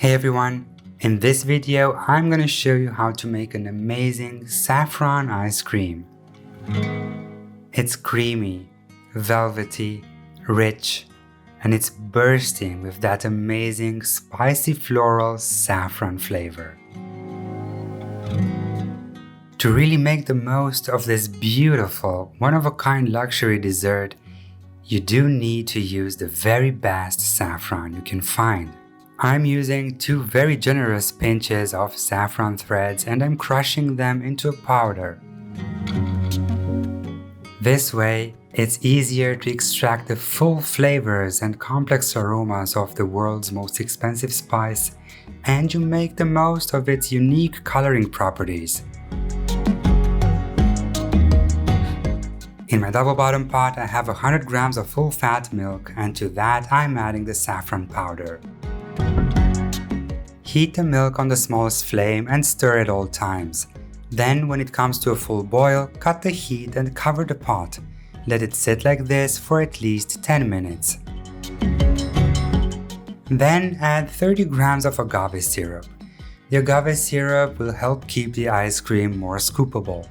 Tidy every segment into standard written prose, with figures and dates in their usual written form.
Hey everyone, in this video I'm going to show you how to make an amazing saffron ice cream. It's creamy, velvety, rich, and it's bursting with that amazing spicy floral saffron flavor. To really make the most of this beautiful, one-of-a-kind luxury dessert, you do need to use the very best saffron you can find. I'm using 2 very generous pinches of saffron threads and I'm crushing them into a powder. This way, it's easier to extract the full flavors and complex aromas of the world's most expensive spice, and you make the most of its unique coloring properties. In my double bottom pot, I have 100 grams of full fat milk, and to that I'm adding the saffron powder. Heat the milk on the smallest flame and stir at all times. Then, when it comes to a full boil, cut the heat and cover the pot. Let it sit like this for at least 10 minutes. Then add 30 grams of agave syrup. The agave syrup will help keep the ice cream more scoopable.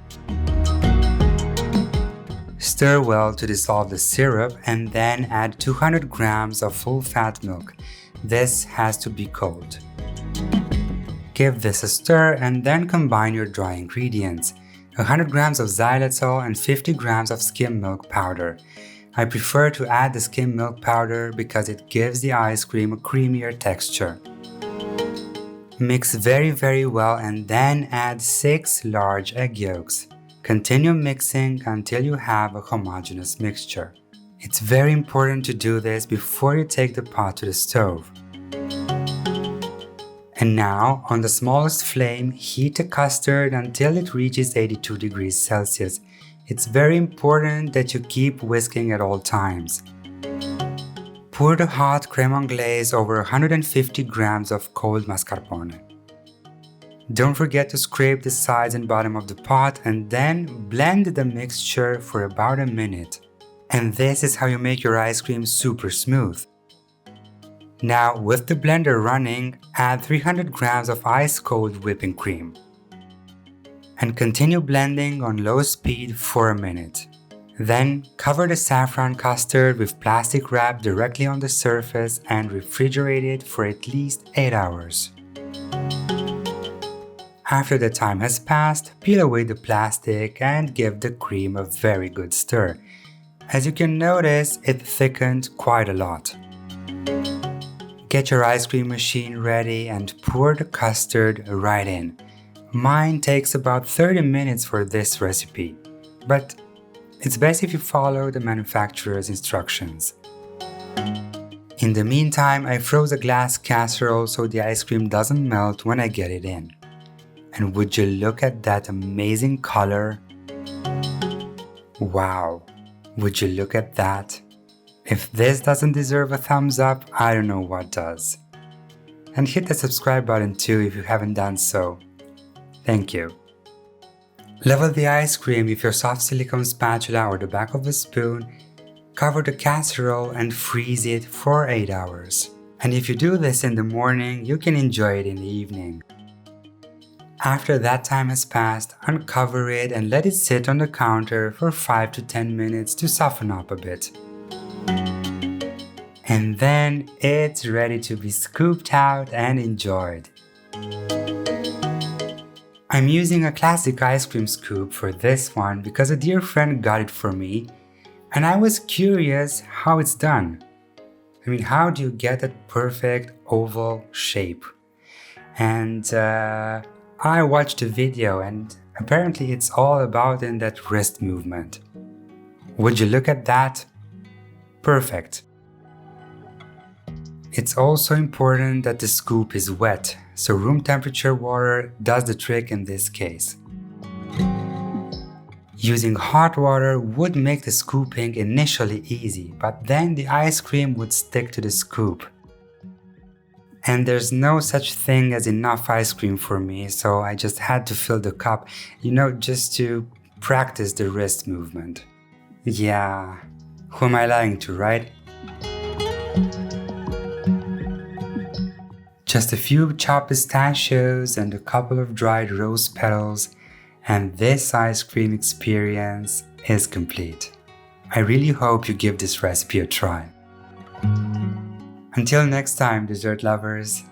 Stir well to dissolve the syrup and then add 200 grams of full fat milk. This has to be cold. Give this a stir and then combine your dry ingredients, 100 grams of xylitol and 50 grams of skim milk powder. I prefer to add the skim milk powder because it gives the ice cream a creamier texture. Mix very well and then add 6 large egg yolks. Continue mixing until you have a homogeneous mixture. It's very important to do this before you take the pot to the stove. And now, on the smallest flame, heat the custard until it reaches 82 degrees Celsius. It's very important that you keep whisking at all times. Pour the hot crème anglaise over 150 grams of cold mascarpone. Don't forget to scrape the sides and bottom of the pot and then blend the mixture for about a minute. And this is how you make your ice cream super smooth. Now, with the blender running, add 300 grams of ice-cold whipping cream. And continue blending on low speed for a minute. Then, cover the saffron custard with plastic wrap directly on the surface and refrigerate it for at least 8 hours. After the time has passed, peel away the plastic and give the cream a very good stir. As you can notice, it thickened quite a lot. Get your ice cream machine ready and pour the custard right in. Mine takes about 30 minutes for this recipe, but it's best if you follow the manufacturer's instructions. In the meantime, I froze a glass casserole so the ice cream doesn't melt when I get it in. And would you look at that amazing color? Wow, would you look at that? If this doesn't deserve a thumbs up, I don't know what does. And hit the subscribe button too if you haven't done so. Thank you. Level the ice cream with your soft silicone spatula or the back of a spoon. Cover the casserole and freeze it for 8 hours. And if you do this in the morning, you can enjoy it in the evening. After that time has passed, uncover it and let it sit on the counter for 5 to 10 minutes to soften up a bit. And then it's ready to be scooped out and enjoyed. I'm using a classic ice cream scoop for this one because a dear friend got it for me and I was curious how it's done. How do you get that perfect oval shape? And I watched the video and apparently it's all about in that wrist movement. Would you look at that? Perfect. It's also important that the scoop is wet, so room temperature water does the trick in this case. Using hot water would make the scooping initially easy, but then the ice cream would stick to the scoop. And there's no such thing as enough ice cream for me, so I just had to fill the cup, just to practice the wrist movement. Yeah, who am I lying to, right? Just a few chopped pistachios and a couple of dried rose petals, and this ice cream experience is complete. I really hope you give this recipe a try. Until next time, dessert lovers.